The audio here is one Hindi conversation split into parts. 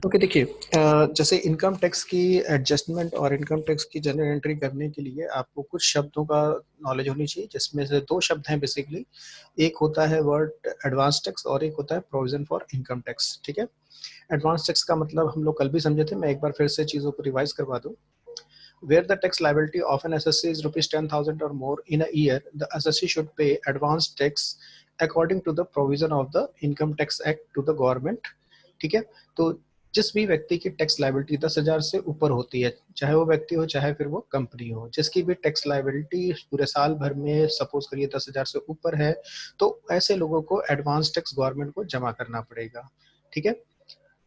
ओके देखिए जैसे इनकम टैक्स की एडजस्टमेंट और इनकम टैक्स की जनरल एंट्री करने के लिए आपको कुछ शब्दों का नॉलेज होनी चाहिए, जिसमें से दो शब्द हैं बेसिकली। एक होता है वर्ड एडवांस टैक्स और एक होता है प्रोविजन फॉर इनकम टैक्स। ठीक है, एडवांस टैक्स का मतलब हम लोग कल भी समझे थे, मैं एक बार फिर से चीज़ों को रिवाइज करवा दूँ। Where the tax liability of an assessee is rupees 10,000 or more in a year, the assessee should pay advance tax according to the provision of the Income Tax Act to the government। ठीक है, तो जिस भी व्यक्ति की टैक्स लाइबिलिटी 10,000 से ऊपर होती है, चाहे वो व्यक्ति हो चाहे फिर वो कंपनी हो, जिसकी भी टैक्स लाइबिलिटी पूरे साल भर में सपोज करिए 10,000 से ऊपर है, तो ऐसे लोगों को एडवांस टैक्स गवर्नमेंट को जमा करना पड़ेगा। ठीक है,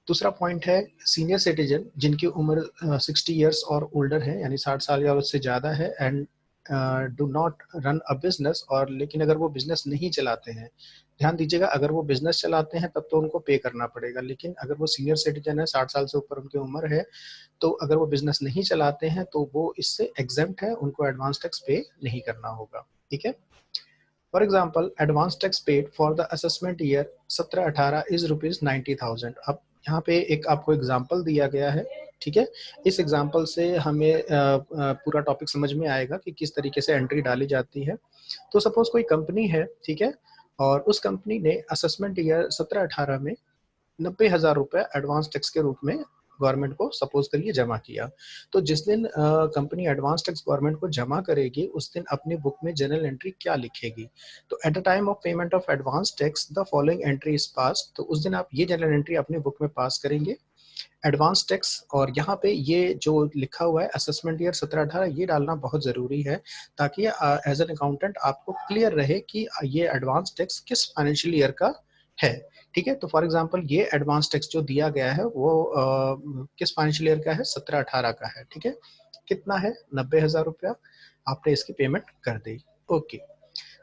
दूसरा पॉइंट है सीनियर सिटीजन जिनकी उम्र 60 ईयर्स और ओल्डर है, यानी 60 साल या उससे ज़्यादा है, and do not run a business, और लेकिन अगर वो बिजनेस नहीं चलाते हैं, ध्यान दीजिएगा, अगर वो बिजनेस चलाते हैं तब तो उनको पे करना पड़ेगा, लेकिन अगर वो सीनियर सिटीजन है, 60 साल से ऊपर उनकी उम्र है, तो अगर वो बिजनेस नहीं चलाते हैं तो वो इससे एग्जेम्प्ट है, उनको एडवांस टैक्स पे नहीं करना होगा। ठीक है, for example advance tax paid for the assessment year 17-18 is ₹90,000। अब यहाँ पे एक आपको एग्जाम्पल दिया गया है। ठीक है, इस एग्जाम्पल से हमें पूरा टॉपिक समझ में आएगा कि किस तरीके से एंट्री डाली जाती है। तो सपोज कोई कंपनी है, ठीक है, और उस कंपनी ने असेसमेंट ईयर 17-18 में 90,000 रुपये एडवांस टैक्स के रूप में गवर्नमेंट को सपोज करिए जमा किया। तो जिस दिन कंपनी एडवांस टैक्स गवर्नमेंट को जमा करेगी, उस दिन अपनी बुक में जनरल एंट्री क्या लिखेगी? तो at the time of payment of advance tax the following entry is pass. तो उस दिन आप ये जनरल एंट्री अपनी बुक में पास करेंगे, एडवांस टैक्स, और यहाँ पे ये जो लिखा हुआ है असेसमेंट ईयर 17-18, ये डालना बहुत ज़रूरी है, ताकि एज एन अकाउंटेंट आपको क्लियर रहे कि ये एडवांस टैक्स किस फाइनेंशियल ईयर का है। ठीक है, तो फॉर एग्जांपल ये एडवांस टैक्स जो दिया गया है वो किस फाइनेंशियल ईयर का है? 17-18 का है। ठीक है, कितना है? 90,000 रुपया आपने इसकी पेमेंट कर दी। ओके,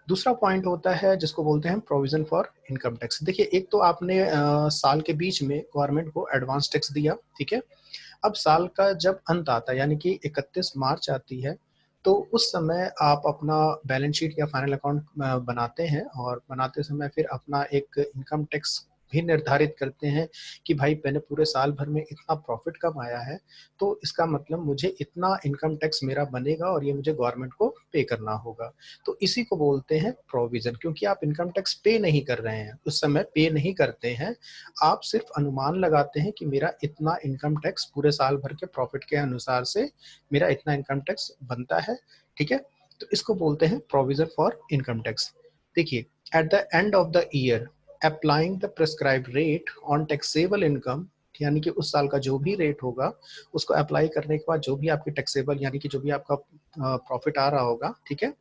दूसरा पॉइंट होता है जिसको बोलते हैं प्रोविजन फॉर इनकम टैक्स। देखिए, एक तो आपने साल के बीच में गवर्नमेंट को एडवांस टैक्स दिया, ठीक है। अब साल का जब अंत आता है, यानी कि 31 मार्च आती है, तो उस समय आप अपना बैलेंस शीट या फाइनल अकाउंट बनाते हैं, और बनाते समय फिर अपना एक इनकम टैक्स भी निर्धारित करते हैं कि भाई मैंने पूरे साल भर में इतना प्रॉफिट कमाया है, तो इसका मतलब मुझे इतना इनकम टैक्स मेरा बनेगा और ये मुझे गवर्नमेंट को पे करना होगा। तो इसी को बोलते हैं प्रोविजन, क्योंकि आप इनकम टैक्स पे नहीं कर रहे हैं, उस समय पे नहीं करते हैं, आप सिर्फ अनुमान लगाते हैं कि मेरा इतना इनकम टैक्स पूरे साल भर के प्रॉफिट के अनुसार से मेरा इतना इनकम टैक्स बनता है। ठीक है, तो इसको बोलते हैं प्रोविजन फॉर इनकम टैक्स। देखिए, at the end of the year applying the prescribed rate on taxable income, यानी कि उस साल का जो भी रेट होगा उसको अप्लाई करने के बाद जो भी आपकी टैक्सेबल, यानी कि जो भी आपका प्रॉफिट आ रहा होगा, ठीक है,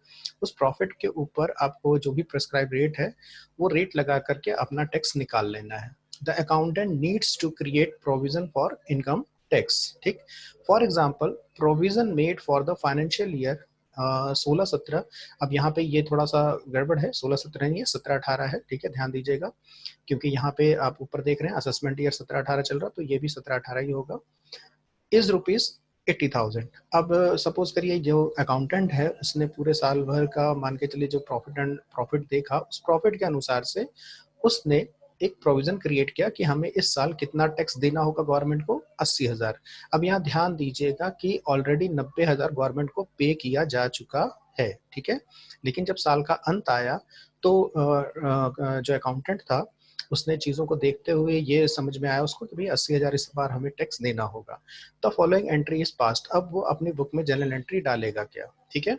उस प्रॉफिट के ऊपर आपको जो भी प्रिस्क्राइब रेट है वो रेट लगा करके अपना टैक्स निकाल लेना है। The accountant needs to create provision for income tax. ठीक, for example provision made for the financial year 16-17। अब यहाँ पे ये थोड़ा सा गड़बड़ है, 16-17 नहीं है, 17-18 है। ठीक है, ध्यान दीजिएगा, क्योंकि यहाँ पे आप ऊपर देख रहे हैं असेसमेंट ईयर 17-18 चल रहा, तो ये भी 17-18 ही होगा। इज ₹80,000। अब सपोज करिए जो अकाउंटेंट है उसने पूरे साल भर का मान के चलिए जो प्रॉफिट देखा, उस प्रॉफिट के अनुसार से उसने एक प्रोविजन क्रिएट किया कि हमें इस साल कितना टैक्स देना होगा गवर्नमेंट को? 80,000। अब यहाँ ध्यान दीजिएगा कि ऑलरेडी 90,000 गवर्नमेंट को पे किया जा चुका है। ठीक है, लेकिन जब साल का अंत आया तो जो अकाउंटेंट था उसने चीज़ों को देखते हुए ये समझ में आया उसको कि भाई 80,000 इस बार हमें टैक्स देना होगा। The following entry is past. अब वो अपनी बुक में जनरल एंट्री डालेगा क्या? ठीक है,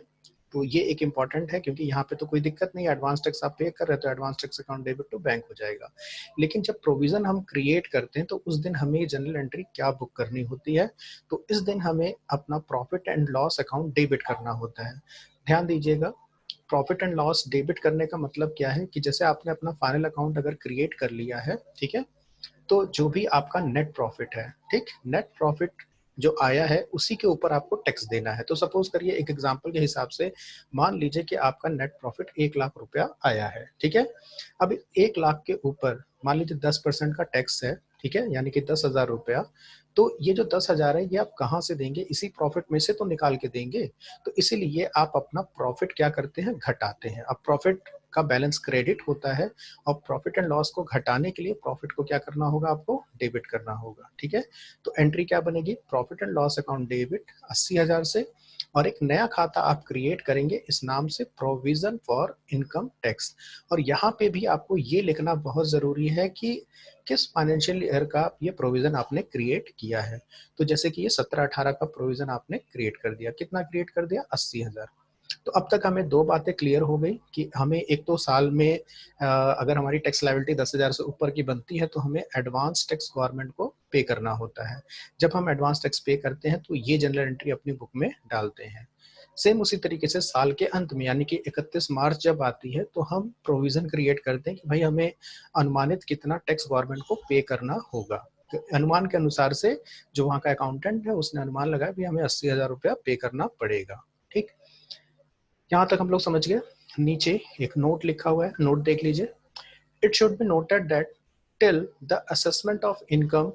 तो ये एक इंपॉर्टेंट है, क्योंकि यहाँ पे तो कोई दिक्कत नहीं है, एडवांस टैक्स आप पे कर रहे हो तो advance tax account debit to bank हो जाएगा। लेकिन जब प्रोविजन हम क्रिएट करते हैं तो उस दिन हमें जनरल एंट्री क्या बुक करनी होती है? तो इस दिन हमें अपना profit and loss account debit करना होता है। ध्यान दीजिएगा, प्रॉफिट एंड लॉस डेबिट करने का मतलब क्या है कि जैसे आपने अपना फाइनल अकाउंट अगर क्रिएट कर लिया है, ठीक है, तो जो भी आपका नेट प्रॉफिट है, ठीक, नेट प्रॉफिट जो आया है उसी के ऊपर आपको टैक्स देना है। तो सपोज करिए एक एग्जांपल के हिसाब से मान लीजिए कि आपका नेट प्रॉफिट 1 लाख रुपया आया है। ठीक है, अब 1 लाख के ऊपर मान लीजिए 10% का टैक्स है, ठीक है, यानी कि 10,000 रुपया। तो ये जो 10,000 है ये आप कहाँ से देंगे? इसी प्रॉफिट में से तो निकाल के देंगे। तो इसीलिए आप अपना प्रॉफिट क्या करते हैं? घटाते हैं। अब प्रॉफिट का बैलेंस क्रेडिट होता है, और प्रॉफिट एंड लॉस को घटाने के लिए प्रॉफिट को क्या करना होगा? आपको डेबिट करना होगा। ठीक है, तो एंट्री क्या बनेगी, profit and loss account debit 80,000 से, और एक नया खाता आप क्रिएट करेंगे इस नाम से प्रोविजन फॉर इनकम टैक्स। और यहाँ पे भी आपको ये लिखना बहुत जरूरी है कि किस फाइनेंशियल ईयर का ये प्रोविजन आपने क्रिएट किया है। तो जैसे कि ये 17-18 का प्रोविजन आपने क्रिएट कर दिया, कितना क्रिएट कर दिया, 80,000। तो अब तक हमें दो बातें क्लियर हो गई कि हमें एक तो साल में अगर हमारी टैक्स लायबिलिटी 10,000 से ऊपर की बनती है तो हमें एडवांस टैक्स गवर्नमेंट को पे करना होता है। जब हम एडवांस टैक्स पे करते हैं तो ये जनरल एंट्री अपनी बुक में डालते हैं। सेम उसी तरीके से साल के अंत में यानी कि 31 मार्च जब आती है तो हम प्रोविजन क्रिएट करते हैं कि भाई हमें अनुमानित कितना टैक्स गवर्नमेंट को पे करना होगा। तो अनुमान के अनुसार से जो वहाँ का अकाउंटेंट है उसने अनुमान लगाया भी हमें 80,000 रुपया पे करना पड़ेगा। ठीक, यहाँ तक हम लोग समझ गए। नीचे एक नोट लिखा हुआ है, नोट देख लीजिए। It should be noted that till the assessment of income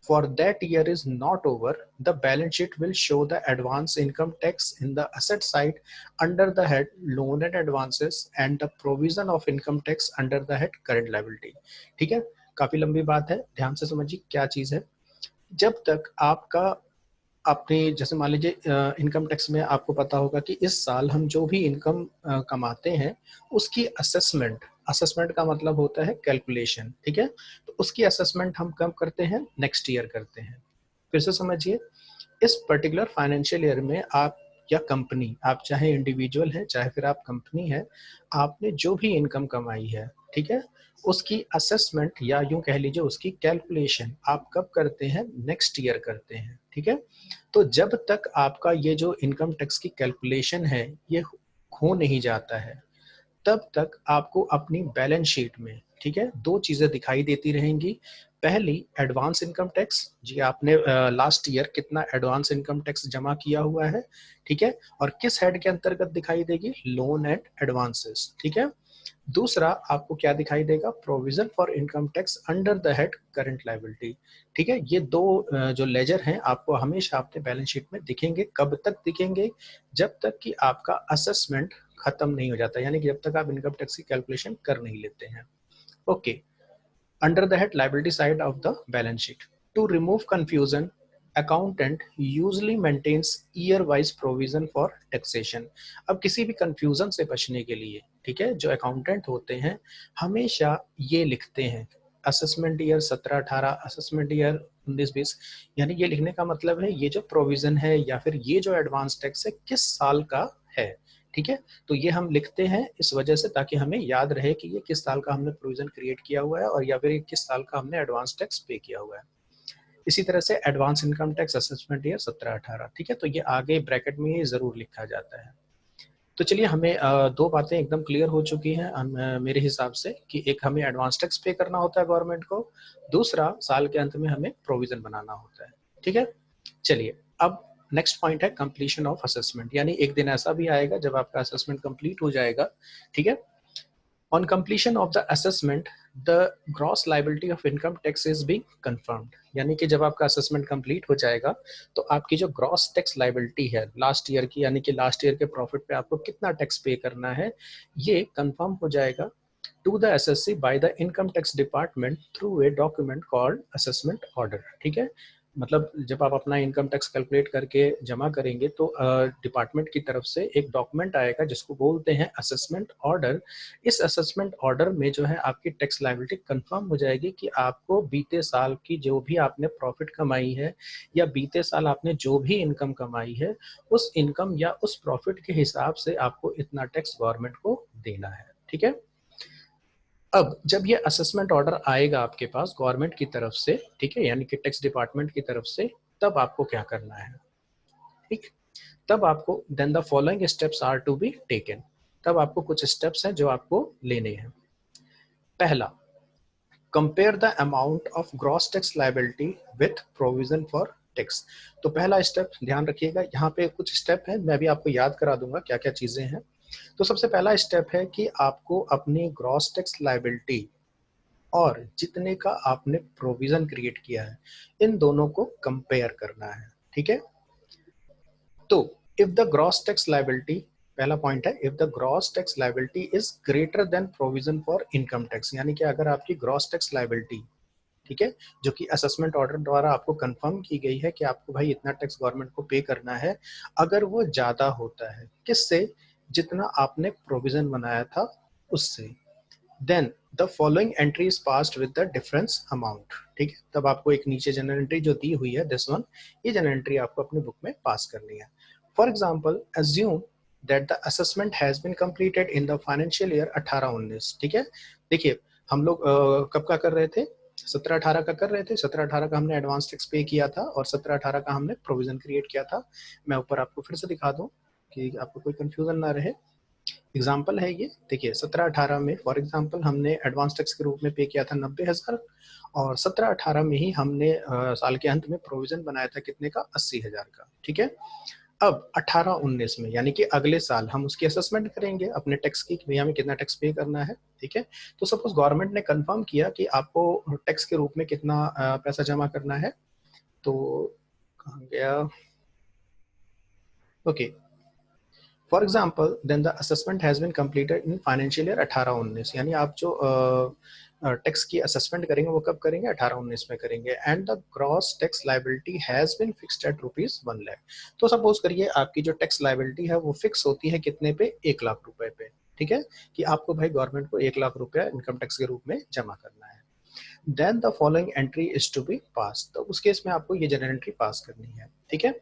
for that year is not over, the balance sheet will show the advance income tax in the asset side under the head loan and advances and the provision of income tax under the head current liability। ठीक है, काफी लंबी बात है, ध्यान से समझिए क्या चीज है। जब तक आपका आपने जैसे मान लीजिए इनकम टैक्स में आपको पता होगा कि इस साल हम जो भी इनकम कमाते हैं उसकी असेसमेंट, असेसमेंट का मतलब होता है कैलकुलेशन। ठीक है, तो उसकी असेसमेंट हम कब करते हैं, नेक्स्ट ईयर करते हैं। फिर से समझिए, इस पर्टिकुलर फाइनेंशियल ईयर में आप या कंपनी, आप चाहे इंडिविजुअल है चाहे फिर आप कंपनी है, आपने जो भी इनकम कमाई है, ठीक है, उसकी असेसमेंट या यूं कह लीजिए उसकी कैलकुलेशन आप कब करते हैं, नेक्स्ट ईयर करते हैं। ठीक है, तो जब तक आपका ये जो इनकम टैक्स की कैलकुलेशन है ये हो नहीं जाता है तब तक आपको अपनी बैलेंस शीट में, ठीक है, दो चीजें दिखाई देती रहेंगी। पहली एडवांस इनकम टैक्स, जी आपने लास्ट ईयर कितना एडवांस इनकम टैक्स जमा किया हुआ है, ठीक है, और किस हेड के अंतर्गत दिखाई देगी, लोन एंड एडवांसेस। ठीक है, दूसरा आपको क्या दिखाई देगा, provision for income tax under the head current liability. ठीक है, ये दो जो लेजर हैं आपको हमेशा अपने बैलेंस शीट में दिखेंगे। कब तक दिखेंगे, जब तक कि आपका असेसमेंट खत्म नहीं हो जाता, यानी कि जब तक आप इनकम टैक्स की कैलकुलेशन कर नहीं लेते हैं। Okay, under the head liability side of the balance sheet. To remove confusion, accountant usually maintains year wise provision for taxation। अब किसी भी confusion से बचने के लिए, ठीक है, जो accountant होते हैं हमेशा ये लिखते हैं असेसमेंट ईयर 17-18, असेसमेंट ईयर 19-20, यानी ये लिखने का मतलब है ये जो प्रोविजन है या फिर ये जो एडवांस टैक्स है किस साल का है। ठीक है, तो ये हम लिखते हैं इस वजह से ताकि हमें याद रहे कि ये किस साल का हमने प्रोविजन क्रिएट किया हुआ है और या फिर किस साल का हमने एडवांस टैक्स पे किया हुआ है। इसी तरह से advance income tax assessment year 17-18, ठीक है, तो ये आगे ब्रैकेट में ही जरूर लिखा जाता है। तो चलिए हमें दो बातें एकदम क्लियर हो चुकी हैं मेरे हिसाब से कि एक हमें एडवांस टैक्स पे करना होता है गवर्नमेंट को, दूसरा साल के अंत में हमें प्रोविजन बनाना होता है। ठीक है, चलिए अब नेक्स्ट पॉइंट है कंप्लीशन ऑफ असेसमेंट, यानी एक दिन ऐसा भी आएगा जब आपका असेसमेंट कंप्लीट हो जाएगा। ठीक है, on completion of the assessment the gross liability of income tax is being confirmed, यानी कि जब आपका असेसमेंट कंप्लीट हो जाएगा तो आपकी जो ग्रॉस टैक्स लायबिलिटी है लास्ट ईयर की, यानी कि लास्ट ईयर के प्रॉफिट पे आपको कितना टैक्स पे करना है, ये कंफर्म हो जाएगा to the assessee by the income tax department through a document called assessment order. ठीक है, मतलब जब आप अपना इनकम टैक्स कैलकुलेट करके जमा करेंगे तो डिपार्टमेंट की तरफ से एक डॉक्यूमेंट आएगा जिसको बोलते हैं असेसमेंट ऑर्डर। इस असेसमेंट ऑर्डर में जो है आपकी टैक्स लायबिलिटी कंफर्म हो जाएगी कि आपको बीते साल की जो भी आपने प्रॉफिट कमाई है या बीते साल आपने जो भी इनकम कमाई है उस इनकम या उस प्रॉफिट के हिसाब से आपको इतना टैक्स गवर्नमेंट को देना है। ठीक है, अब जब ये असेसमेंट ऑर्डर आएगा आपके पास गवर्नमेंट की तरफ से, ठीक है, यानी कि टैक्स डिपार्टमेंट की तरफ से, तब आपको क्या करना है, ठीक, तब आपको then the following steps are to be taken, तब आपको कुछ स्टेप्स हैं जो आपको लेने हैं। पहला, compare the amount of gross tax liability with provision for tax. तो पहला स्टेप ध्यान रखिएगा, यहाँ पे कुछ स्टेप है मैं भी आपको याद करा दूंगा क्या क्या चीजें हैं। तो सबसे पहला स्टेप है कि आपको अपनी ग्रॉस टैक्स लायबिलिटी और जितने का आपने प्रोविजन क्रिएट किया है इन दोनों को कंपेयर करना है। ठीक है, तो if the gross tax liability, पहला पॉइंट है, if the gross tax liability is greater than provision for income tax, यानी कि अगर आपकी ग्रॉस टैक्स लायबिलिटी, ठीक है, जो कि असेसमेंट ऑर्डर द्वारा आपको कंफर्म की गई है कि आपको भाई इतना टैक्स गवर्नमेंट को पे करना है, अगर वो ज़्यादा होता है किससे, जितना आपने प्रोविजन बनाया था उससे, then the following entry is passed with the difference amount. ठीक है, तब आपको एक नीचे जनरल एंट्री जो दी हुई है दिस वन, ये जनरल एंट्री आपको अपने बुक में पास करनी है। For example assume that the assessment has been completed in the financial year 18-19। ठीक है, देखिए हम लोग कब का कर रहे थे, 17-18 का कर रहे थे। 17-18 का हमने एडवांस टैक्स पे किया था और 17-18 का हमने प्रोविजन क्रिएट किया था। मैं ऊपर आपको फिर से दिखा दूं कि आपको कोई कंफ्यूजन ना रहे। एग्जाम्पल है ये, देखिए 17-18 में फॉर एग्जाम्पल हमने एडवांस टैक्स के रूप में पे किया था 90,000 और 17-18 में ही हमने साल के अंत में प्रोविजन बनाया था कितने का, 80,000 का। ठीक है, अब 18-19 में यानी कि अगले साल हम उसकी असेसमेंट करेंगे अपने टैक्स की, भैया हमें कितना टैक्स पे करना है। ठीक है, तो सपोज गवर्नमेंट ने कंफर्म किया कि आपको टैक्स के रूप में कितना पैसा जमा करना है, तो कहाँ गया, okay, for example then the assessment has been completed in financial year 18-19, यानी आप जो टैक्स की असेसमेंट करेंगे वो कब करेंगे, 18-19 में करेंगे। And the gross tax liability has been fixed at ₹1,00,000। तो सपोज करिए आपकी जो टैक्स लाइबिलिटी है वो फिक्स होती है कितने पे, 1,00,000 रुपए पे। ठीक है, कि आपको भाई गवर्नमेंट को 1,00,000 रुपया इनकम टैक्स के रूप में जमा करना है। Then the following entry is to be pass, तो उस केस में आपको ये जनरल एंट्री पास करनी है। ठीक है,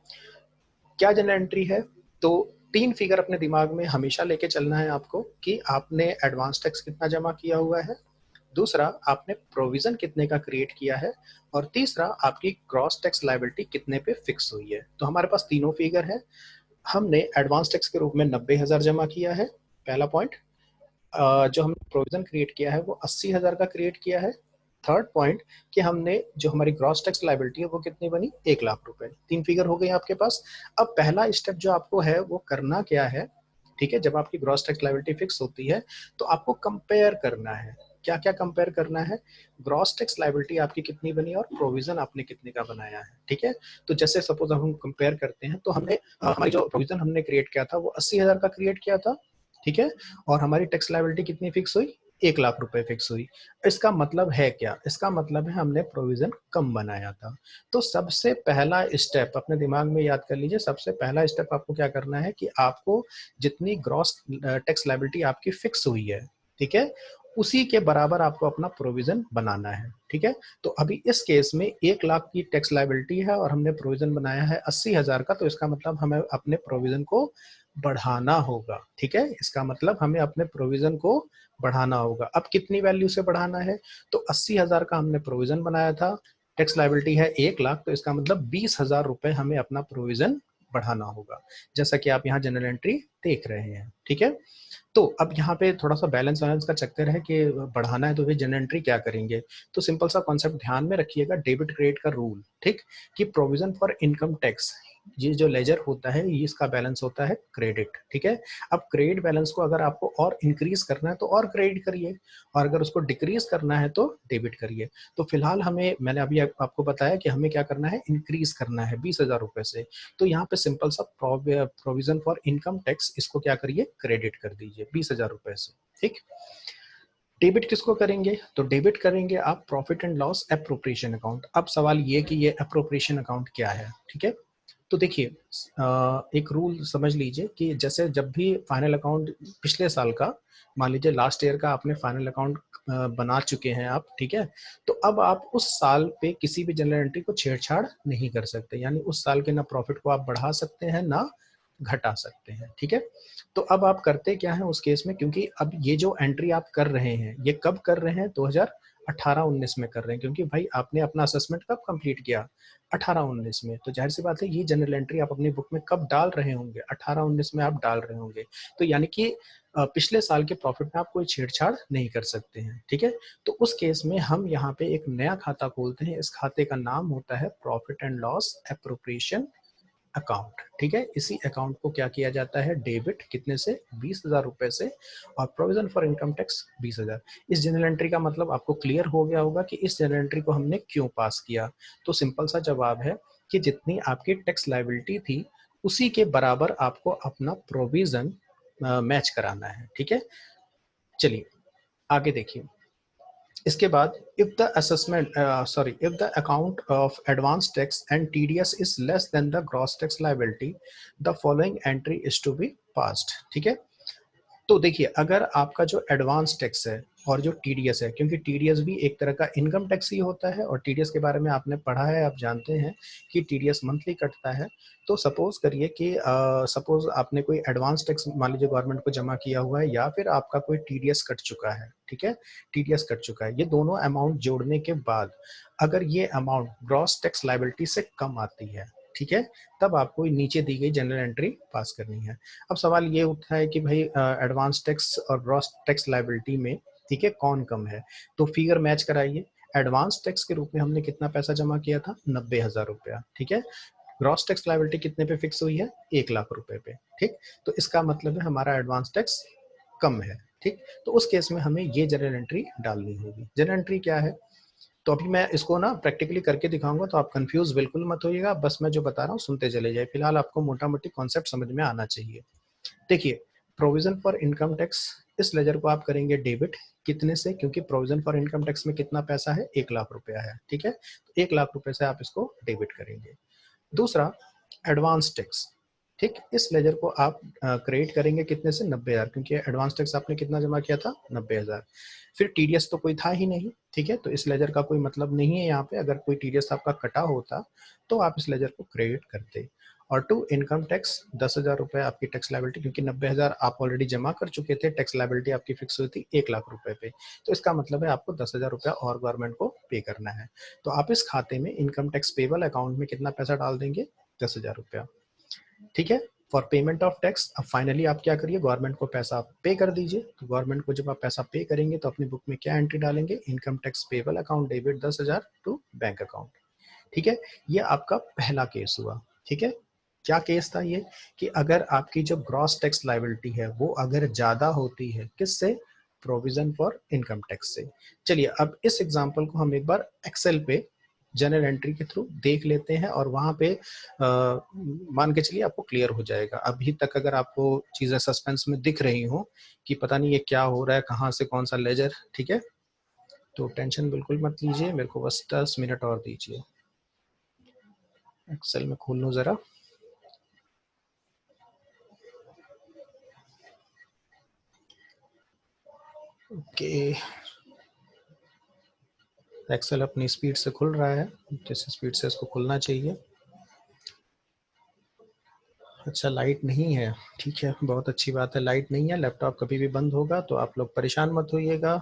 क्या जनरल एंट्री है, तो 3 फिगर अपने दिमाग में हमेशा लेके चलना है आपको कि आपने एडवांस टैक्स कितना जमा किया हुआ है, दूसरा आपने प्रोविजन कितने का क्रिएट किया है, और तीसरा आपकी क्रॉस टैक्स लाइबिलिटी कितने पे फिक्स हुई है। तो हमारे पास तीनों फिगर है। हमने एडवांस टैक्स के रूप में 90,000 जमा किया है, पहला पॉइंट। जो हमने प्रोविजन क्रिएट किया है वो 80,000 का क्रिएट किया है। थर्ड पॉइंट कि हमने जो हमारी ग्रॉस टैक्स लाइबिलिटी है वो कितनी बनी, 1,00,000 रुपए। 3 फिगर हो गए आपके पास। अब पहला स्टेप जो आपको है वो करना क्या है, ठीक है, जब आपकी ग्रॉस टैक्स लाइबिलिटी फिक्स होती है तो आपको कंपेयर करना है। क्या क्या कंपेयर करना है, ग्रॉस टैक्स लाइबिलिटी आपकी कितनी बनी और प्रोविजन आपने कितने का बनाया है। ठीक है, तो जैसे सपोज हम कंपेयर करते हैं तो हमने हमारी जो प्रोविजन हमने क्रिएट किया था वो 80,000 का क्रिएट किया था। ठीक है, और हमारी टैक्स लायबिलिटी कितनी फिक्स हुई, 1,00,000 रुपए फिक्स हुई। इसका मतलब है क्या, इसका मतलब है हमने प्रोविजन कम बनाया था। तो सबसे पहला स्टेप अपने दिमाग में याद कर लीजिए, सबसे पहला स्टेप आपको क्या करना है कि आपको जितनी ग्रॉस टैक्स लायबिलिटी आपकी फिक्स हुई है, ठीक है, उसी के बराबर आपको अपना प्रोविजन बनाना है। ठीक है, तो अभी इस केस में 1,00,000 की टैक्स लायबिलिटी है और हमने प्रोविजन बनाया है 80,000 का, तो इसका मतलब हमें अपने प्रोविजन को बढ़ाना होगा। ठीक है, इसका मतलब हमें अपने प्रोविजन को बढ़ाना होगा। अब कितनी वैल्यू से बढ़ाना है, तो 80,000 का हमने प्रोविजन बनाया था, टैक्स लायबिलिटी है 1,00,000, तो इसका मतलब 20,000 रुपए हमें अपना प्रोविजन बढ़ाना होगा, जैसा कि आप यहाँ जनरल एंट्री देख रहे हैं। ठीक है, तो अब यहाँ पे थोड़ा सा बैलेंस वैलेंस का चक्कर है कि बढ़ाना है तो फिर जनरल एंट्री क्या करेंगे, तो सिंपल सा कॉन्सेप्ट ध्यान में रखिएगा, डेबिट क्रेडिट का रूल। ठीक, कि प्रोविजन फॉर इनकम टैक्स, ये जो लेजर होता है ये इसका बैलेंस होता है क्रेडिट। ठीक है, अब क्रेडिट बैलेंस को अगर आपको और इंक्रीज करना है तो और क्रेडिट करिए, और अगर उसको डिक्रीज करना है तो डेबिट करिए। तो फिलहाल हमें, मैंने अभी आपको बताया कि हमें क्या करना है, इंक्रीज करना है 20,000 रुपए से। तो यहाँ पे सिंपल सा प्रोविजन फॉर इनकम टैक्स, इसको क्या करिए, क्रेडिट कर दीजिए 20,000 रुपए से। ठीक, डेबिट किसको करेंगे, तो डेबिट करेंगे आप profit and loss appropriation account. अब सवाल ये कि ये एप्रोप्रिएशन अकाउंट क्या है। ठीक है, तो देखिए एक रूल समझ लीजिए कि जैसे जब भी फाइनल अकाउंट पिछले साल का, मान लीजिए लास्ट ईयर का आपने फाइनल अकाउंट बना चुके हैं आप, ठीक है, तो अब आप उस साल पे किसी भी जनरल एंट्री को छेड़छाड़ नहीं कर सकते, यानी उस साल के ना प्रॉफिट को आप बढ़ा सकते हैं ना घटा सकते हैं। ठीक है, तो अब आप करते क्या है उस केस में, क्योंकि अब ये जो एंट्री आप कर रहे हैं ये कब कर रहे हैं, 2018-19 में कर रहे हैं, क्योंकि भाई आपने अपना असेसमेंट कब कंप्लीट किया, 18-19 में। तो जाहिर सी बात है ये जनरल एंट्री आप अपनी बुक में कब डाल रहे होंगे, 18-19 में आप डाल रहे होंगे। तो यानी कि पिछले साल के प्रॉफिट में आप कोई छेड़छाड़ नहीं कर सकते हैं। ठीक है, तो उस केस में हम यहाँ पे एक नया खाता खोलते हैं, इस खाते का नाम होता है profit and loss appropriation account. ठीक है, इसी अकाउंट को क्या किया जाता है, डेबिट कितने से, 20,000 रुपए से, और प्रोविजन फॉर इनकम टैक्स 20,000। इस जनरल एंट्री का मतलब आपको क्लियर हो गया होगा कि इस जनरल एंट्री को हमने क्यों पास किया। तो सिंपल सा जवाब है कि जितनी आपकी टैक्स लायबिलिटी थी उसी के बराबर आपको अपना प्रोविजन मैच कराना है। ठीक है, चलिए आगे देखिए। इसके बाद if the assessment if the account of advance tax and TDS is less than the gross tax liability, the following entry is to be passed. ठीक है, तो देखिए अगर आपका जो एडवांस टैक्स है और जो टीडीएस है, क्योंकि टीडीएस भी एक तरह का इनकम टैक्स ही होता है और टीडीएस के बारे में आपने पढ़ा है, आप जानते हैं कि टीडीएस मंथली कटता है। तो सपोज करिए कि सपोज आपने कोई एडवांस टैक्स मान लीजिए गवर्नमेंट को जमा किया हुआ है, या फिर आपका कोई टीडीएस कट चुका है। ठीक है, टीडीएस कट चुका है, ये दोनों अमाउंट जोड़ने के बाद अगर ये अमाउंट ग्रॉस टैक्स लायबिलिटी से कम आती है, ठीक है, तब आपको नीचे दी गई जनरल एंट्री पास करनी है। अब सवाल ये उठता है कि भाई एडवांस टैक्स और ग्रॉस टैक्स लायबिलिटी में, ठीक है, कौन कम है? तो फिगर मैच कराइए। एडवांस टैक्स के रूप में हमने कितना पैसा जमा किया था? 90,000 रुपया। ठीक है, ग्रॉस टैक्स लायबिलिटी कितने पे फिक्स हुई है? 1,00,000 रुपए पे। ठीक, तो इसका मतलब है हमारा एडवांस टैक्स कम है। ठीक, तो उस केस में हमें ये जनरल एंट्री डालनी होगी। जनरल एंट्री क्या है? तो अभी मैं इसको ना प्रैक्टिकली करके दिखाऊंगा, तो आप कंफ्यूज बिल्कुल मत होइएगा, बस मैं जो बता रहा हूँ सुनते चले जाइए। फिलहाल आपको मोटा मोटी कॉन्सेप्ट समझ में आना चाहिए। देखिए, प्रोविजन फॉर इनकम टैक्स, इस लेजर को आप करेंगे डेबिट। कितने से? क्योंकि प्रोविजन फॉर इनकम टैक्स में कितना पैसा है? 1,00,000 रुपया है। ठीक है, तो 1,00,000 रुपए से आप इसको डेबिट करेंगे। दूसरा, एडवांस टैक्स। ठीक, इस लेजर को आप क्रेडिट करेंगे कितने से? 90,000, क्योंकि एडवांस टैक्स आपने कितना जमा किया था? 90,000। फिर टीडीएस तो कोई था ही नहीं, ठीक है, तो इस लेजर का कोई मतलब नहीं है यहाँ पे। अगर कोई टीडीएस आपका कटा होता तो आप इस लेजर को क्रेडिट करते। और टू इनकम टैक्स, 10,000 रुपए आपकी टैक्स लायबिलिटी, क्योंकि 90,000 आप ऑलरेडी जमा कर चुके थे, टैक्स लायबिलिटी आपकी फिक्स हुई थी 1,00,000 रुपए पे। तो इसका मतलब है आपको 10,000 रुपया और गवर्नमेंट को पे करना है। तो आप इस खाते में इनकम टैक्स पेबल अकाउंट में कितना पैसा डाल देंगे? 10,000 रुपया। ठीक है, फॉर पेमेंट ऑफ टैक्स। अब फाइनली आप क्या करिए? गवर्नमेंट को पैसा पे कर दीजिए। तो गवर्नमेंट को जब आप पैसा पे करेंगे तो अपनी बुक में क्या एंट्री डालेंगे? Income tax payable account debit 10,000 to bank account. ठीक है, ये आपका पहला केस हुआ। ठीक है, क्या केस था ये? कि अगर आपकी जो ग्रॉस टैक्स लायबिलिटी है वो अगर ज्यादा होती है, किससे? प्रोविजन फॉर इनकम टैक्स से। चलिए अब इस एग्जांपल को हम एक बार एक्सेल पे जनरल एंट्री के थ्रू देख लेते हैं, और वहां पे मान के चलिए आपको क्लियर हो जाएगा। अभी तक अगर आपको चीजें सस्पेंस में दिख रही हो कि पता नहीं ये क्या हो रहा है, कहाँ से कौन सा लेजर, ठीक है, तो टेंशन बिल्कुल मत लीजिए, मेरे को बस 10 मिनट और दीजिए। एक्सेल में खोल लूँ जरा। ओके, एक्सेल अपनी स्पीड से खुल रहा है, जिस स्पीड से इसको खुलना चाहिए। अच्छा, लाइट नहीं है, ठीक है, बहुत अच्छी बात है, लाइट नहीं है। लैपटॉप कभी भी बंद होगा तो आप लोग परेशान मत होइएगा।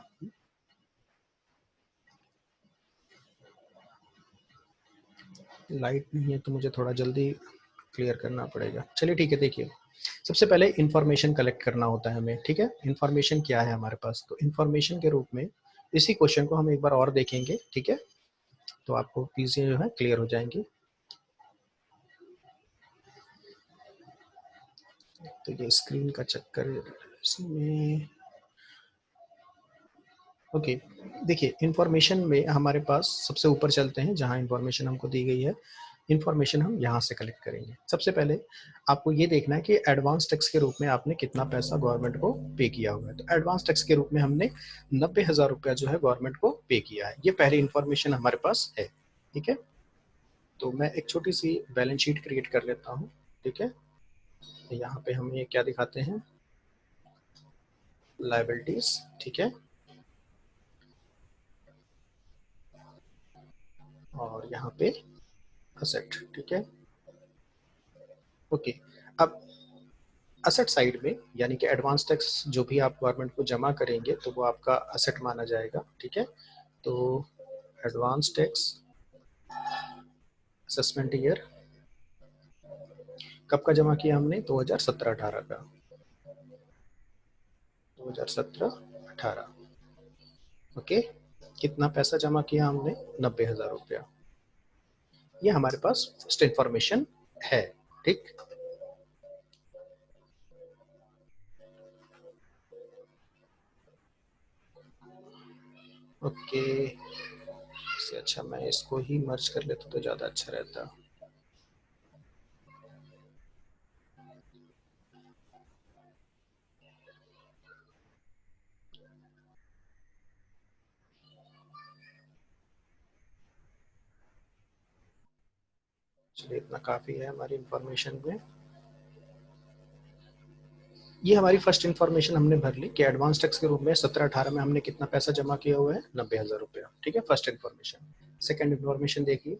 लाइट नहीं है तो मुझे थोड़ा जल्दी क्लियर करना पड़ेगा। चलिए ठीक है, देखिए सबसे पहले इंफॉर्मेशन कलेक्ट करना होता है हमें। ठीक है, इंफॉर्मेशन क्या है हमारे पास? तो इंफॉर्मेशन के रूप में इसी क्वेश्चन को हम एक बार और देखेंगे। ठीक है, तो आपको चीजें जो है क्लियर हो जाएंगी। तो ये स्क्रीन का चक्कर इसमें। ओके, देखिए इंफॉर्मेशन में हमारे पास सबसे ऊपर चलते हैं, जहाँ इंफॉर्मेशन हमको दी गई है। इंफॉर्मेशन हम यहाँ से कलेक्ट करेंगे। सबसे पहले आपको ये देखना है कि एडवांस टैक्स के रूप में आपने कितना पैसा गवर्नमेंट को पे किया हुआ है। तो एडवांस टैक्स के रूप में हमने 90,000 रुपया जो है गवर्नमेंट को पे किया है। ये पहली इंफॉर्मेशन हमारे पास है। ठीक है, तो मैं एक छोटी सी बैलेंस शीट क्रिएट कर लेता हूँ। ठीक है, यहाँ पे हम ये क्या दिखाते हैं? लाइबिलिटीज। ठीक है, और यहाँ पे असेट। ठीक है, ओके। अब असेट साइड में, यानी कि एडवांस टैक्स जो भी आप गवर्नमेंट को जमा करेंगे तो वो आपका असेट माना जाएगा। ठीक है, तो एडवांस टैक्स असेसमेंट ईयर कब का जमा किया हमने? 2017-18 का। 2017-18। ओके, कितना पैसा जमा किया हमने? 90,000 रुपया। ये हमारे पास फर्स्ट इंफॉर्मेशन है। ठीक, ओके, इससे अच्छा मैं इसको ही मर्ज कर लेता तो ज़्यादा अच्छा रहता। चलिए इतना काफ़ी है हमारी इंफॉर्मेशन में। ये हमारी फर्स्ट इन्फॉर्मेशन हमने भर ली कि एडवांस टैक्स के रूप में 17-18 में हमने कितना पैसा जमा किया हुआ है, 90,000 रुपया। ठीक है, फर्स्ट इन्फॉर्मेशन। सेकंड इन्फॉर्मेशन देखिए,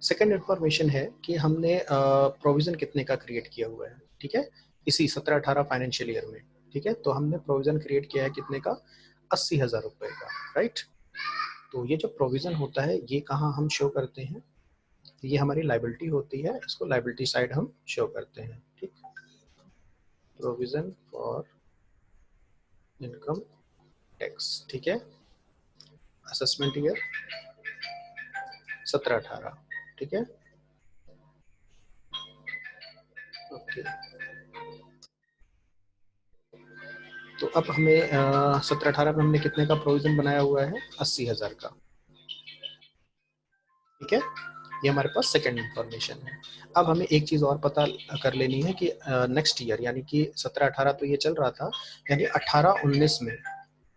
सेकंड इन्फॉर्मेशन है कि हमने प्रोविजन कितने का क्रिएट किया हुआ है। ठीक है, इसी 17-18 फाइनेंशियल ईयर में। ठीक है, तो हमने प्रोविजन क्रिएट किया है कितने का, 80,000 रुपए का। राइट, तो ये जो प्रोविजन होता है ये कहाँ हम शो करते हैं, ये हमारी लाइबिलिटी होती है, इसको लाइबिलिटी साइड हम शो करते हैं। ठीक, प्रोविजन फॉर इनकम टैक्स। ठीक है, असेसमेंट ईयर 17-18। ठीक है, ओके। तो अब हमें 17-18 में हमने कितने का प्रोविजन बनाया हुआ है, 80,000 का। ठीक है, ये हमारे पास सेकंड इंफॉर्मेशन है। अब हमें एक चीज़ और पता कर लेनी है कि नेक्स्ट ईयर यानी कि 17-18 तो ये चल रहा था, यानी 18-19 में,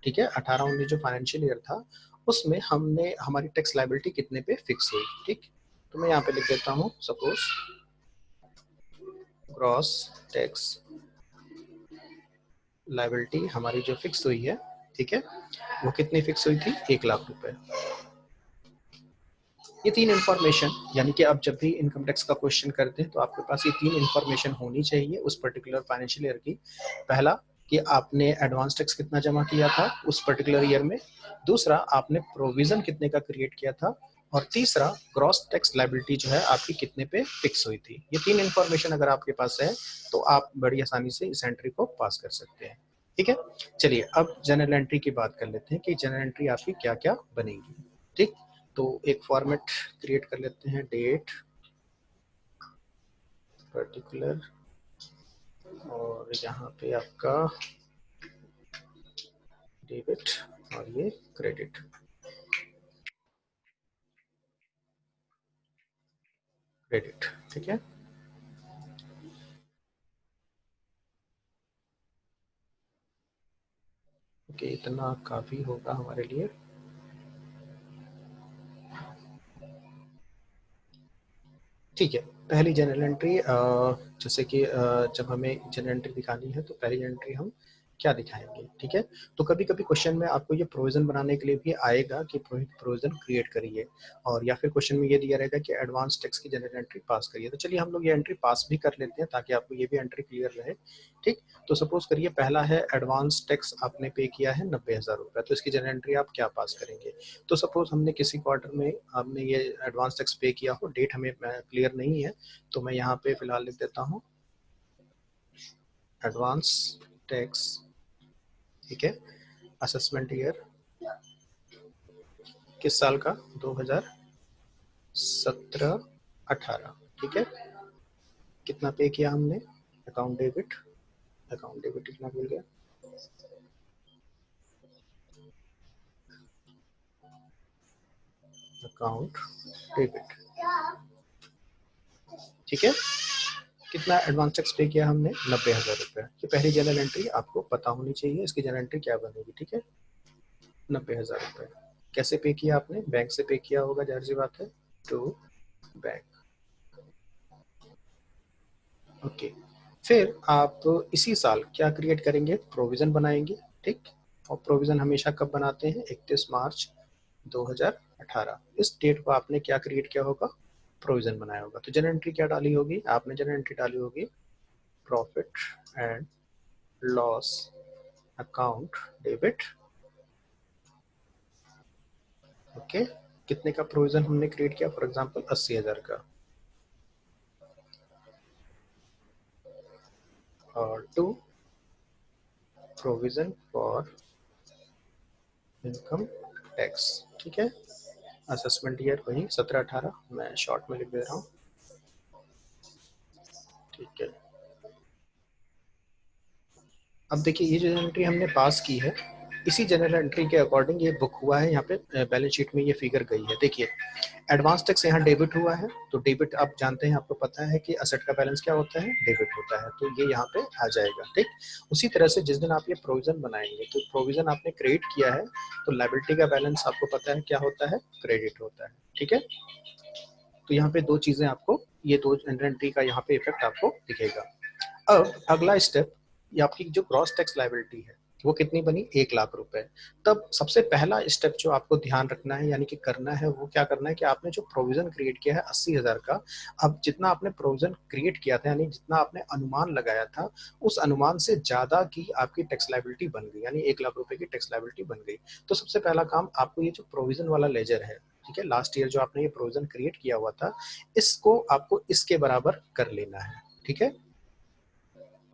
ठीक है, 18-19 जो फाइनेंशियल ईयर था उसमें हमने हमारी टैक्स लाइबिलिटी कितने पे फिक्स हुई। ठीक, तो मैं यहाँ पे लिख देता हूँ, सपोज ग्रॉस टैक्स लाइबिलिटी हमारी जो फिक्स हुई है, ठीक है, वो कितनी फिक्स हुई थी, 1,00,000 रुपए। ये तीन इन्फॉर्मेशन, यानी कि आप जब भी इनकम टैक्स का क्वेश्चन करते हैं तो आपके पास ये तीन इन्फॉर्मेशन होनी चाहिए उस पर्टिकुलर फाइनेंशियल ईयर की। पहला कि आपने एडवांस टैक्स कितना जमा किया था उस पर्टिकुलर ईयर में, दूसरा आपने प्रोविजन कितने का क्रिएट किया था, और तीसरा ग्रॉस टैक्स लाइबिलिटी जो है आपकी कितने पे फिक्स हुई थी। ये तीन इन्फॉर्मेशन अगर आपके पास है तो आप बड़ी आसानी से इस एंट्री को पास कर सकते हैं। ठीक है, चलिए अब जनरल एंट्री की बात कर लेते हैं कि जनरल एंट्री आपकी क्या क्या बनेगी। ठीक, तो एक फॉर्मेट क्रिएट कर लेते हैं, डेट पर्टिकुलर, और यहाँ पे आपका डेबिट और ये क्रेडिट। क्रेडिट, ठीक है, ओके, इतना काफ़ी होगा हमारे लिए। ठीक है, पहली जनरल एंट्री, जैसे कि जब हमें जनरल एंट्री दिखानी है तो पहली जनरल एंट्री हम क्या दिखाएंगे। ठीक है, तो कभी कभी क्वेश्चन में आपको ये प्रोविजन बनाने के लिए भी आएगा कि प्रोविजन क्रिएट करिए, और या फिर क्वेश्चन में ये दिया रहेगा कि एडवांस टैक्स की जनरल एंट्री पास करिए। तो चलिए हम लोग ये एंट्री पास भी कर लेते हैं ताकि आपको ये भी एंट्री क्लियर रहे। ठीक, तो सपोज करिए पहला है एडवांस टैक्स आपने पे किया है 90,000 रुपये, तो इसकी जनरल एंट्री आप क्या पास करेंगे। तो सपोज हमने किसी क्वार्टर में हमने ये एडवांस टैक्स पे किया हो, डेट हमें क्लियर नहीं है, तो मैं यहाँ पे फिलहाल लिख देता हूँ एडवांस टैक्स। ठीक है, असेसमेंट ईयर किस साल का, 2017-18। ठीक है, कितना पे किया हमने, अकाउंट डेबिट, अकाउंट डेबिट कितना मिल गया, अकाउंट डेबिट। ठीक है, कितना एडवांस टैक्स पे किया हमने, 90,000 रुपये। ये पहली जनरल एंट्री आपको पता होनी चाहिए, इसकी जनरल एंट्री क्या बनेगी। ठीक है, 90,000 रुपये कैसे पे किया आपने, बैंक से पे किया होगा, जाहिर सी बात है, टू बैंक। ओके, फिर आप इसी साल क्या क्रिएट करेंगे, प्रोविजन बनाएंगे। ठीक, और प्रोविजन हमेशा कब बनाते हैं, 31 मार्च 2018। इस डेट को आपने क्या क्रिएट किया होगा, प्रोविजन बनाया होगा। तो जनरल एंट्री क्या डाली होगी आपने, जनरल एंट्री डाली होगी profit and loss account debit. Okay, कितने का प्रोविजन हमने क्रिएट किया, फॉर एग्जांपल 80,000 का, और to provision for income tax. ठीक है, असेसमेंट ईयर वही 17-18, मैं शॉर्ट में लिख दे रहा हूँ। ठीक है, अब देखिए ये जो एंट्री हमने पास की है इसी जनरल एंट्री के अकॉर्डिंग ये बुक हुआ है, यहाँ पे बैलेंस शीट में ये फिगर गई है। देखिए एडवांस टैक्स यहाँ डेबिट हुआ है, तो डेबिट आप जानते हैं, आपको पता है कि असेट का बैलेंस क्या होता है, डेबिट होता है, तो ये यहाँ पे आ जाएगा। ठीक, उसी तरह से जिस दिन आप ये प्रोविजन बनाएंगे, तो प्रोविजन आपने क्रिएट किया है, तो लायबिलिटी का बैलेंस आपको पता है क्या होता है, क्रेडिट होता है। ठीक है, तो यहाँ पे दो चीजें आपको, ये दो जनरल एंट्री का यहाँ पे इफेक्ट आपको दिखेगा। अब अगला स्टेप, ये आपकी जो ग्रॉस टैक्स लायबिलिटी है वो कितनी बनी, 1,00,000 रुपए। तब सबसे पहला स्टेप जो आपको ध्यान रखना है, यानी कि करना है, वो क्या करना है कि आपने जो प्रोविजन क्रिएट किया है 80,000 का, अब जितना आपने प्रोविजन क्रिएट किया था, यानी जितना आपने अनुमान लगाया था, उस अनुमान से ज्यादा की आपकी टैक्स लायबिलिटी बन गई, यानी 1,00,000 रुपए की टैक्स लायबिलिटी बन गई। तो सबसे पहला काम आपको ये जो प्रोविजन वाला लेजर है, ठीक है, लास्ट ईयर जो आपने ये प्रोविजन क्रिएट किया हुआ था, इसको आपको इसके बराबर कर लेना है। ठीक है,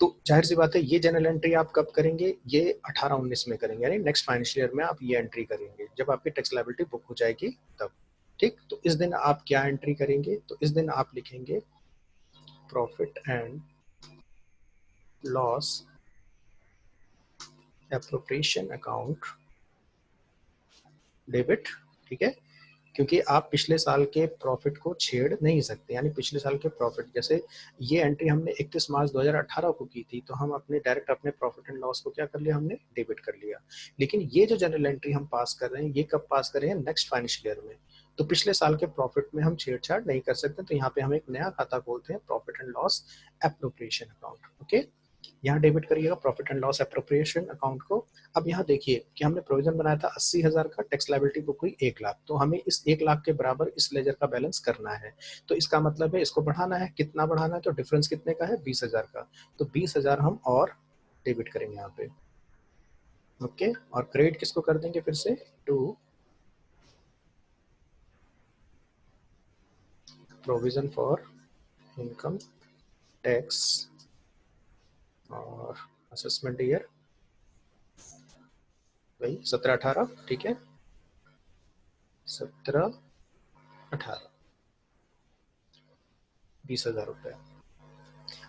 तो जाहिर सी बात है ये जनरल एंट्री आप कब करेंगे, ये 18-19 में करेंगे, यानी नेक्स्ट फाइनेंशियल ईयर में आप ये एंट्री करेंगे जब आपकी टैक्स लायबिलिटी बुक हो जाएगी तब। ठीक, तो इस दिन आप क्या एंट्री करेंगे, तो इस दिन आप लिखेंगे profit and loss appropriation account debit. ठीक है, क्योंकि आप पिछले साल के प्रॉफिट को छेड़ नहीं सकते, यानी पिछले साल के प्रॉफिट, जैसे ये एंट्री हमने 31 मार्च 2018 को की थी, तो हम अपने डायरेक्ट अपने प्रॉफिट एंड लॉस को क्या कर लिया, हमने डेबिट कर लिया। लेकिन ये जो जनरल एंट्री हम पास कर रहे हैं, ये कब पास कर रहे हैं, नेक्स्ट फाइनेंशियल ईयर में, तो पिछले साल के प्रॉफिट में हम छेड़छाड़ नहीं कर सकते, तो यहाँ पे हम एक नया खाता खोलते हैं, profit and loss appropriation account. Okay, यहाँ डेबिट करिएगा profit and loss appropriation account को। अब यहाँ देखिए कि हमने प्रोविजन बनाया था 80,000 का, टैक्स लायबिलिटी बुक हुई 1,00,000, तो हमें इस 1,00,000 के बराबर इस लेजर का बैलेंस करना है। तो इसका मतलब है इसको बढ़ाना है, कितना बढ़ाना है, तो डिफरेंस कितने का है, 20,000 का, तो 20,000 हम और डेबिट करेंगे यहाँ पे। ओके, और क्रेडिट किसको कर देंगे फिर से, to provision for income tax और असेसमेंट ईयर, वही 17-18। ठीक है, 17-18, 20,000 रुपये।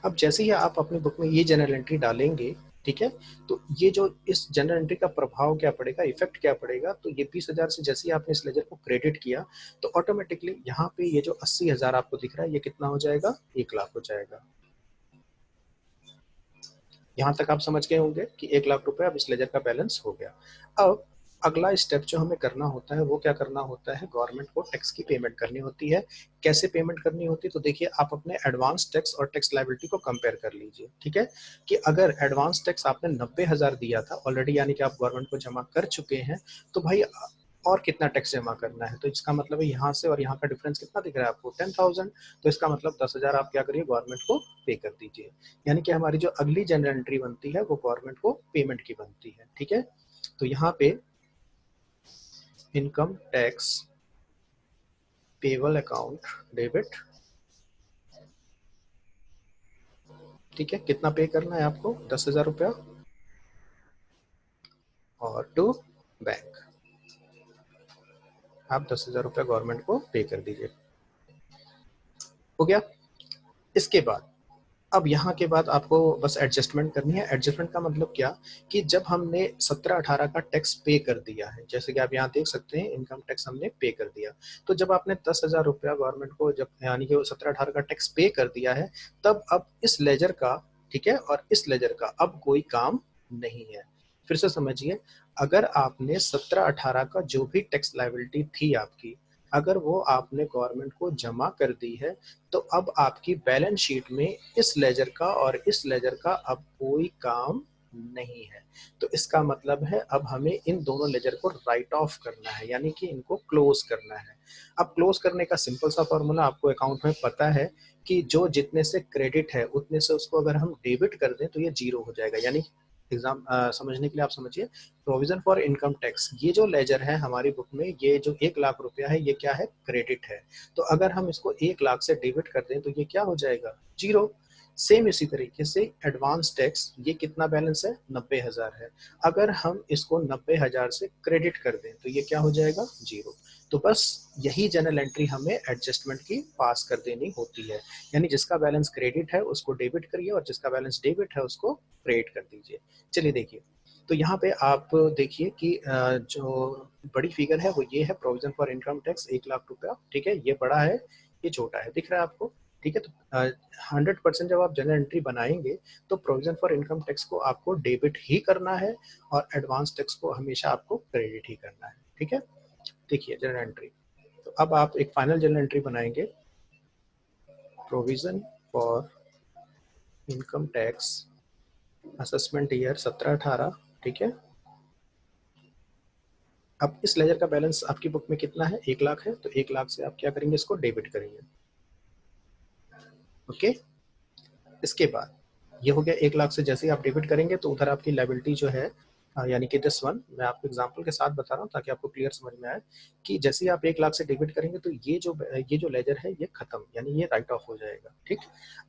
अब जैसे ही आप अपनी बुक में ये जनरल एंट्री डालेंगे, ठीक है, तो ये जो इस जनरल एंट्री का प्रभाव क्या पड़ेगा, इफेक्ट क्या पड़ेगा, तो ये 20,000 से जैसे ही आपने इस लेजर को क्रेडिट किया, तो ऑटोमेटिकली यहाँ पे ये जो 80,000 आपको दिख रहा है, ये कितना हो जाएगा, 1,00,000 हो जाएगा। यहाँ तक आप समझ गए होंगे कि 1,00,000 रुपए अब इस लेजर का बैलेंस हो गया। अब अगला स्टेप जो हमें करना होता है, वो क्या करना होता है, गवर्नमेंट को टैक्स की पेमेंट करनी होती है। कैसे पेमेंट करनी होती है, तो देखिए आप अपने एडवांस टैक्स और टैक्स लायबिलिटी को कंपेयर कर लीजिए। ठीक है, कि अगर एडवांस टैक्स आपने 90,000 दिया था ऑलरेडी, यानी कि आप गवर्नमेंट को जमा कर चुके हैं, तो भाई और कितना टैक्स जमा करना है, तो इसका मतलब है यहाँ से और यहाँ का डिफरेंस कितना दिख रहा है आपको, 10,000, तो इसका मतलब 10,000 आप क्या करिए, गवर्नमेंट को पे कर दीजिए। यानी कि हमारी जो अगली जनरल एंट्री बनती है वो गवर्नमेंट को पेमेंट की बनती है। ठीक है, तो यहाँ पे income tax payable account debit, ठीक है, कितना पे करना है आपको, 10,000 रुपया, और टू बैंक आप 10,000 रुपया गवर्नमेंट को पे कर दीजिए। हो गया। इसके बाद अब यहाँ के बाद आपको बस एडजस्टमेंट करनी है। एडजस्टमेंट का मतलब क्या, कि जब हमने 17-18 का टैक्स पे कर दिया है, जैसे कि आप यहाँ देख सकते हैं इनकम टैक्स हमने पे कर दिया, तो जब आपने 10,000 रुपया गवर्नमेंट को, जब यानी कि 17-18 का टैक्स पे कर दिया है, तब अब इस लेजर का, ठीक है, और इस लेजर का अब कोई काम नहीं है। फिर से समझिए, अगर आपने 17-18 का जो भी टैक्स लायबिलिटी थी आपकी, अगर वो आपने गवर्नमेंट को जमा कर दी है, तो अब आपकी बैलेंस शीट में इस लेजर का और इस लेजर का अब कोई काम नहीं है। तो इसका मतलब है अब हमें इन दोनों लेजर को राइट ऑफ करना है, यानी कि इनको क्लोज करना है। अब क्लोज करने का सिंपल सा फॉर्मूला आपको अकाउंट में पता है, कि जो जितने से क्रेडिट है उतने से उसको अगर हम डेबिट कर दें तो ये जीरो हो जाएगा। यानी एग्जाम समझने के लिए आप समझिए, प्रोविजन फॉर इनकम टैक्स, ये जो लेजर है हमारी बुक में, ये जो 1,00,000 रुपया है, ये क्या है, क्रेडिट है। तो अगर हम इसको 1,00,000 से डेबिट कर दें तो ये क्या हो जाएगा, जीरो। सेम इसी तरीके से एडवांस टैक्स, ये कितना बैलेंस है, 90,000 है, अगर हम इसको 90,000 से क्रेडिट कर दें तो ये क्या हो जाएगा, जीरो। तो बस यही जनरल एंट्री हमें एडजस्टमेंट की पास कर देनी होती है, यानी जिसका बैलेंस क्रेडिट है उसको डेबिट करिए और जिसका बैलेंस डेबिट है उसको क्रेडिट कर दीजिए। चलिए देखिए, तो यहाँ पे आप देखिए कि जो बड़ी फिगर है वो ये है, provision for income tax 1 lakh रुपया, ठीक है, ये बड़ा है ये छोटा है, दिख रहा है आपको, ठीक है। तो 100% जब आप जनरल एंट्री बनाएंगे तो प्रोविजन फॉर इनकम टैक्स को आपको डेबिट ही करना है और एडवांस टैक्स को हमेशा आपको क्रेडिट ही करना है, ठीक है। देखिए जनरल एंट्री, तो अब आप एक फाइनल जनरल एंट्री बनाएंगे, provision for income tax assessment year 17-18, ठीक है। अब इस लेजर का बैलेंस आपकी बुक में कितना है, 1 लाख है, तो 1 लाख से आप क्या करेंगे, इसको डेबिट करेंगे, ओके। इसके बाद ये हो गया 1 लाख से जैसे ही आप डेबिट करेंगे तो उधर आपकी लायबिलिटी जो है, यानी कि दिस वन, मैं आपको एग्जांपल के साथ बता रहा हूँ ताकि आपको क्लियर समझ में आए कि जैसे ही आप 1 लाख से डेबिट करेंगे तो ये जो लेजर है ये खत्म, यानी ये राइट ऑफ हो जाएगा, ठीक।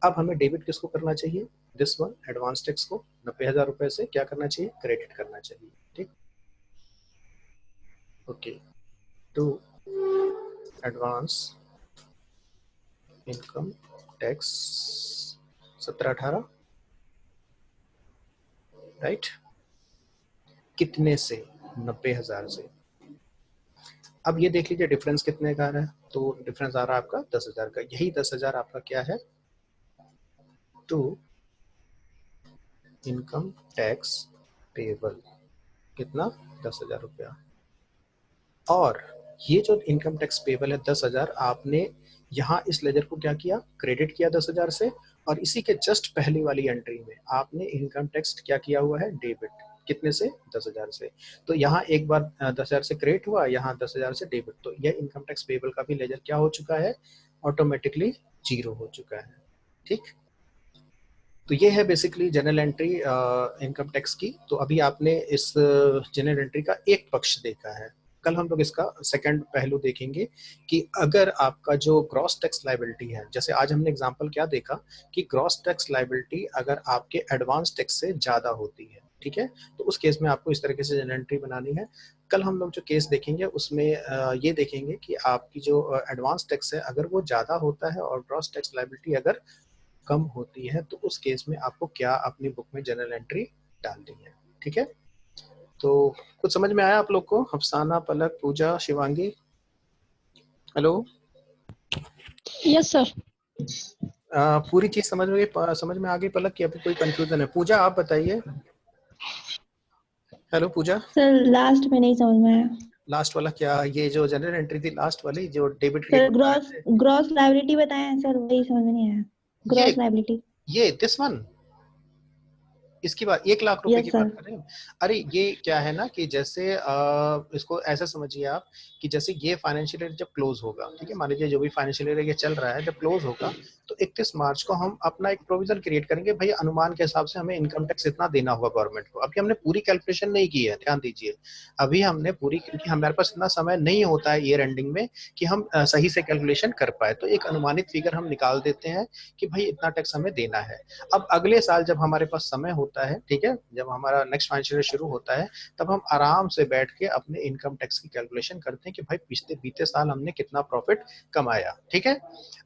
अब हमें डेबिट किसको करना चाहिए, दिस वन, एडवांस टैक्स को 90,000 रुपए से क्या करना चाहिए, क्रेडिट करना चाहिए, ठीक, okay. To advance income tax 17-18, right, कितने से, 90,000 से। अब ये देख लीजिए डिफरेंस कितने का आ रहा है, तो डिफरेंस आ रहा है आपका 10,000 का, यही 10,000 आपका क्या है, टू इनकम टैक्स पेबल, कितना, 10,000 रुपया। और ये जो इनकम टैक्स पेबल है 10,000, आपने यहाँ इस लेजर को क्या किया, क्रेडिट किया 10,000 से, और इसी के जस्ट पहली वाली एंट्री में आपने इनकम टैक्स क्या किया हुआ है, डेबिट, कितने से, 10,000 से। तो यहाँ एक बार 10,000 से क्रेडिट हुआ, यहाँ 10,000 से डेबिट, तो यह इनकम टैक्स पेबल का भी लेजर क्या हो चुका है, ऑटोमेटिकली जीरो हो चुका है, ठीक। तो ये है basically general entry income tax की। तो अभी आपने इस जनरल एंट्री का एक पक्ष देखा है, कल हम लोग इसका सेकंड पहलू देखेंगे कि अगर आपका जो ग्रॉस टैक्स लायबिलिटी है, जैसे आज हमने एग्जांपल क्या देखा कि ग्रॉस टैक्स लायबिलिटी अगर आपके एडवांस टैक्स से ज्यादा होती है, ठीक है, तो उस केस में आपको इस तरीके से जनरल एंट्री बनानी है। कल हम लोग जो केस देखेंगे उसमें ये देखेंगे कि आपकी जो एडवांस टैक्स है अगर वो ज्यादा होता है और ग्रॉस टैक्स लायबिलिटी अगर कम होती है, तो उस केस में आपको क्या अपनी बुक में जनरल एंट्री डालनी है, ठीक है। तो कुछ समझ में आया आप लोग को, अफसाना, पलक, पूजा, शिवांगी, हेलो। Yes sir. पूरी चीज समझ में आ गई पलक की, अभी कोई कंफ्यूजन है, पूजा आप बताइए। हेलो पूजा। सर लास्ट में नहीं समझ में आया। लास्ट वाला क्या, ये जो जनरल एंट्री थी लास्ट वाली जो डेबिट सर क्रेडिट बताए ग्रॉस थे, ग्रॉस लायबिलिटी बताए हैं सर, वही समझ में नहीं आया। ये ग्रॉस लायबिलिटी, ये दिस वन, इसकी बात 1 लाख रुपए की यस बात सर। कर रहे हैं। अरे ये क्या है ना कि जैसे इसको ऐसा समझिए आप कि जैसे ये फाइनेंशियल ईयर जब क्लोज होगा, ठीक है, मान लीजिए जो भी फाइनेंशियल ईयर ये चल रहा है जब क्लोज होगा तो 31 मार्च को हम अपना एक प्रोविजन क्रिएट करेंगे, भाई अनुमान के हिसाब से हमें इनकम टैक्स इतना देना होगा गवर्नमेंट को। अभी हमने पूरी कैलकुलेशन नहीं की है, ध्यान दीजिए, अभी हमने पूरी, क्योंकि हमारे पास इतना समय नहीं होता है ईयर एंडिंग में कि हम सही से कैलकुलेशन कर पाए, तो एक अनुमानित फिगर हम निकाल देते हैं कि भाई इतना टैक्स हमें देना है। अब अगले साल जब हमारे पास समय होता है, ठीक है, जब हमारा नेक्स्ट फाइनेंशियल ईयर शुरू होता है तब हम आराम से बैठ के अपने इनकम टैक्स की कैलकुलेशन करते हैं कि भाई पिछले बीते साल हमने कितना प्रॉफिट कमाया, ठीक है।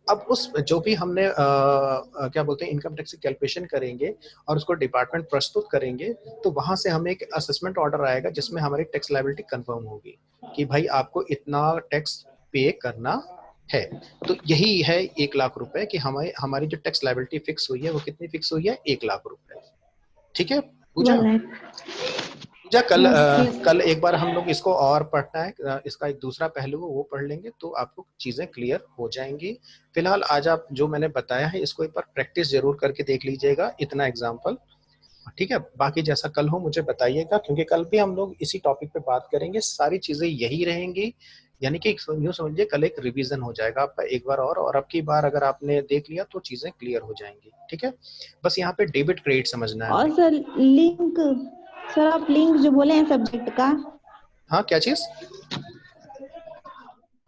अब उस जो भी हमने क्या बोलते हैं इनकम टैक्स की कैलकुलेशन करेंगे और उसको डिपार्टमेंट प्रस्तुत करेंगे, तो वहां से हमें एक असेसमेंट ऑर्डर आएगा जिसमें हमारी टैक्स लायबिलिटी कंफर्म होगी कि भाई आपको इतना टैक्स पे करना है। तो यही है 1 लाख रुपए कि हमारी हमारी जो टैक्स लायबिलिटी फिक्स हुई है वो कितनी फिक्स हुई है, 1 लाख रुपए, ठीक है पूजा। 1 लाख। पूजा कल यस। कल एक बार हम लोग इसको और पढ़ना है, इसका एक दूसरा पहलू है वो पढ़ लेंगे तो आपको चीजें क्लियर हो जाएंगी। फिलहाल आज आप जो मैंने बताया है इसको एक बार प्रैक्टिस जरूर करके देख लीजिएगा, इतना एग्जाम्पल, ठीक है। बाकी जैसा कल हो मुझे बताइएगा, क्योंकि कल भी हम लोग इसी टॉपिक पे बात करेंगे, सारी चीजें यही रहेंगी, यानी कि यूं समझिए कल एक रिवीजन हो जाएगा आपका एक बार और अब की बार अगर आपने देख लिया तो चीजें क्लियर हो जाएंगी, ठीक है। बस यहाँ पे डेबिट क्रेडिट समझना है और हमें। सर लिंक, सर आप लिंक जो बोले हैं सब्जेक्ट का, हाँ क्या चीज,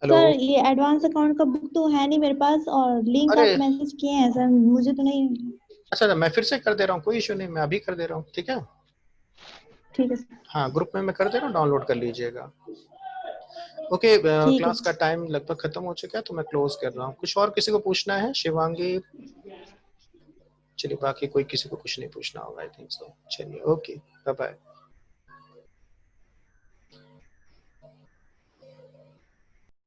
हेलो। सर ये एडवांस अकाउंट का बुक तो है नहीं मेरे पास, और लिंक अरे आप मैसेज किए हैं सर, मुझे तो नहीं। अच्छा, मैं फिर से कर दे रहा हूँ, कोई इशू नहीं, मैं अभी कर दे रहा हूँ, ठीक है। ठीक है सर। हाँ ग्रुप में मैं कर दे रहा हूँ, डाउनलोड कर लीजिएगा। ओके, ठीक है क्लास का टाइम लगभग खत्म हो चुका है तो मैं क्लोज कर रहा हूँ। कुछ और किसी को पूछना है, शिवांगी, चलिए बाकी कोई किसी को कुछ नहीं पूछना होगा, आई थिंक सो, चलिए ओके, बाय बाय।